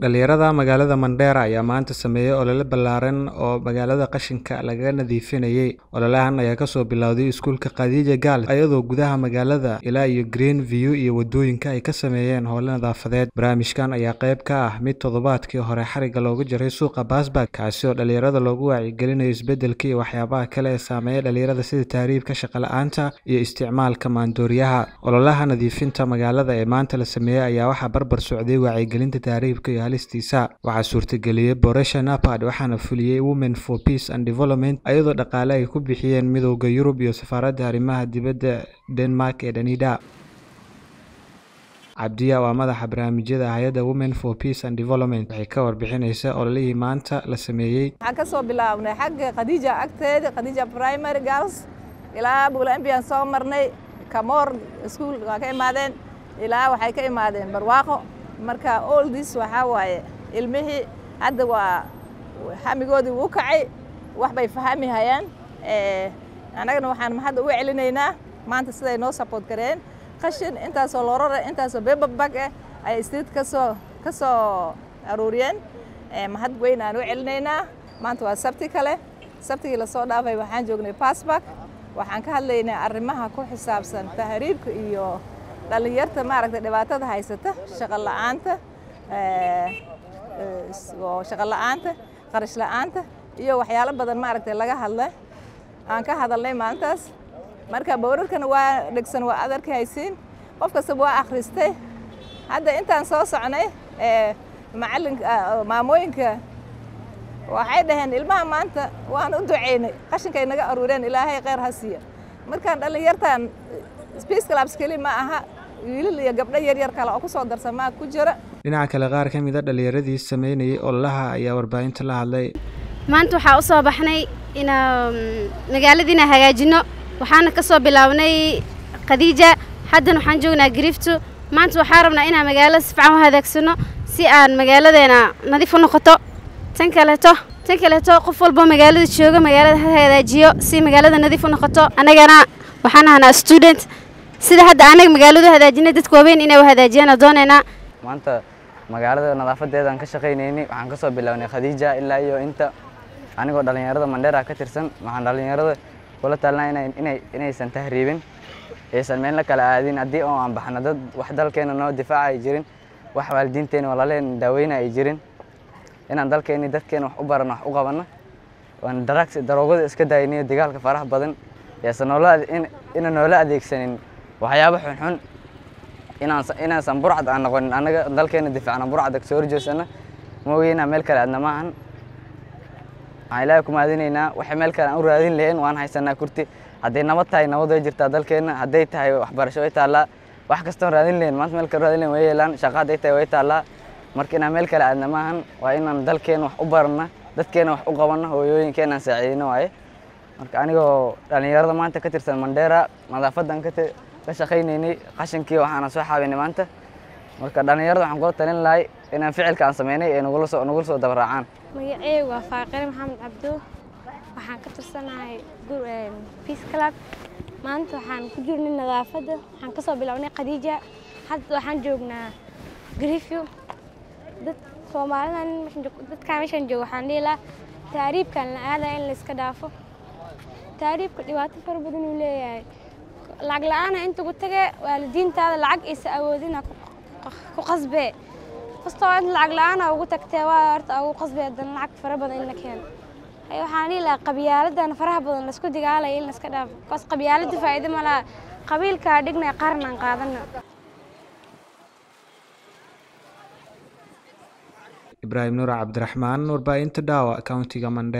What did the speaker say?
dhalinyarada magaalada Mandera ayaa maanta sameeyay olole ballaaran oo magaalada qashinka laga nadiifinayay. Ololahan ayaa ka soo bilowday iskuulka Khadija Girls iyadoo gudaha magaalada ilaa iyo Green View iyo wadooyinka ay ka sameeyeen howlo nadaafadeed. Barnaamijkan ayaa qayb ka ah mid toddobaadkii hore xariga loogu jaray suuqa Baasbaak, kaasi oo dhalinyarada loogu wacyigelinayo isbedelka iyo waxyaabaha kale ee saameeya dhalinyarada sida tahriibka, shaqo la'aanta iyo isticmaalka maandooriyaha. Ololaha nadiifinta magaalada ee maanta la sameeyay ayaa waxaa barbar socday wacyigelinta tahriibka iyo halistiisa. Waxaa suurtageliyay Boresha Napad waxaana fuliyay Women for Peace and Development iyadoo dhaqaale ay ku bixiyeen Midowga Yurub iyo Safaaradda Arrimaha Dibadda Denmark ee Danida. Cabdiya waa madaxa barnaamijyada hay'adda Women for Peace and Development waxay ka warbixinaysaa ololihii maanta la sameeyay. Waxaan ka soo bilaabnay xagga Khadija agteeda, Khadija Primary Girls ilaa Buulambiyan soo marnay, Kamoor school waa ka imaadeen ilaa waxay ka imaadeen Barwaaqo. Marka all this waxa waaye ilmihii hadda waa xamigoodii wuu kacay, wax bay fahmi hayaan. Anagana waxaan mahad ugu celinaynaa maanta siday noo support kareen. qashin intaasoo lorore intaasoo beebabag ay isteed ka soo aruuriyeen. Mahad weyn aan u celinaynaa. Maanta waa sabti kale, sabtigii la soo dhaafay waxaan joognay Baasbaak. Waxaan ka hadlaynay arrimaha ku xisaabsan tahriibka iyo dhalinyarta maaragtay dhibaatada haysata, shaqo la'aanta, qarash la'aanta iyo waxyaalo badan maaragtay laga hadlay. Aan ka hadalnay maantaas. Marka boorarkana waa dhigsan waa adarkay haysiin. Qof kasta waa akhristay. Hadda intaan soo soconay maamooyinka waxay dhaheen ilmaha maanta waan u duceynay qashinkay naga aruureen Ilaahay khayr ha siiyo. Markaan dhalinyartan Peace Clubs kali ma aha wiilal iyo gabdho yar kale oo ku soo darsamaa ku jira. Dhinaca kale qaar ka mid ah dhalinyaradii sameynayay ololaha ayaa warbaahinta la hadlay. Maanta waxaa u soo baxnay in magaaladiina hagaajino. waxaana ka soo bilaabnay Khadija, haddana waxaan joognaa Grifto. maanta waxaan rabnaa inaan magaalada si fiican u hagaagsano si aan magaaladeena nadiif u noqoto. tan kaleeto qof walba magaalada jooga magaalada ha hagaajiyo si magaalada nadiif u noqoto. anagana waxaan ahaa student sida hadda anaga magaalada hagaajinay dadku waaweyn inay hagaajiyaan doonayna. maanta magaalada nadaafadeeda aan ka shaqeynayni waxaan ka soo bilaabnay Khadija ilaa iyo inta anigoo dhalinyarada Mandera ka tirsan. waxaan dhalinyarada wala talnaa inaysan tahriibin, aysan meel la kala aadin. haddii oo aan baxno dad wax dalkeena noo difaacay jirin, wax waalidiinteena walaaleen daaweyn ay jirin, inaan dalkeena dadkeena wax u barano wax u qabano. waan daroogada iska daayniyo dagaalka faraha badan inaan noola adeegsanin waxyaabo xun inaan burcad aan noqonin. anaga dalkeena difaacna burcad ka soo horjeesana mooyina meel kale aadna maahan. waxaan Ilaahay ku maadinaynaa waxa meel kale aan u raadin lahayn waan haysanaa kurti. hadday nabad tahay nabad way jirtaa dalkeena, hadday tahay waxbarasho way taallaa, wax kasta oo raadin lahayn maanta meel kale raadin lahayn way yeelaan, shaqo hadday tahay way taallaa. marka inaan meel kale aadna maahan waa inaan dalkeena wax u barana, dadkeena wax u qabana, hooyooyinkeena aan saacidino waaye. marka anigoo dhalinyarada maanta ka tirsan Mandera nadaafadan ka shaqeynaynay qashinkii waxaana soo xaabinay maanta. marka dhalinyarada waxaan kula talin lahay inaan ficilka aan sameynay ee nagula soo dabaraacaan. magacaygu waa Faaqir Maxamed Cabdo, waxaan ka tirsanahay Peace Club. maanta waxaan ku jirnay nadaafada, waxaan ka soo bilownay Khadija, hadda waxaan joognaa Grifio. dad Soomaalidan dadka meeshan jooga waxaan leeyahay taariibkan la aaday in la iska dhaafo. taariibku dhibaato fara badan uu leeyahay. lacag la'aan inta ku tagay waalidiintaada lacag isa awoodina ku qasbay. kastoo in lacag la'aan ugu tagtay waa horta ugu qasbay hadan lacag fara badan in la keeno. waxaan leeyahay qabyaaladdan faraha badan la isku digaalay in la iska dhaafo. kaas qabyaalada faa'iido ma laha. qabiilka dhignay qarnan qaadana. Ibrahim Nur Abdurrahman, warbaahinta Daawa, Countiga Mandera.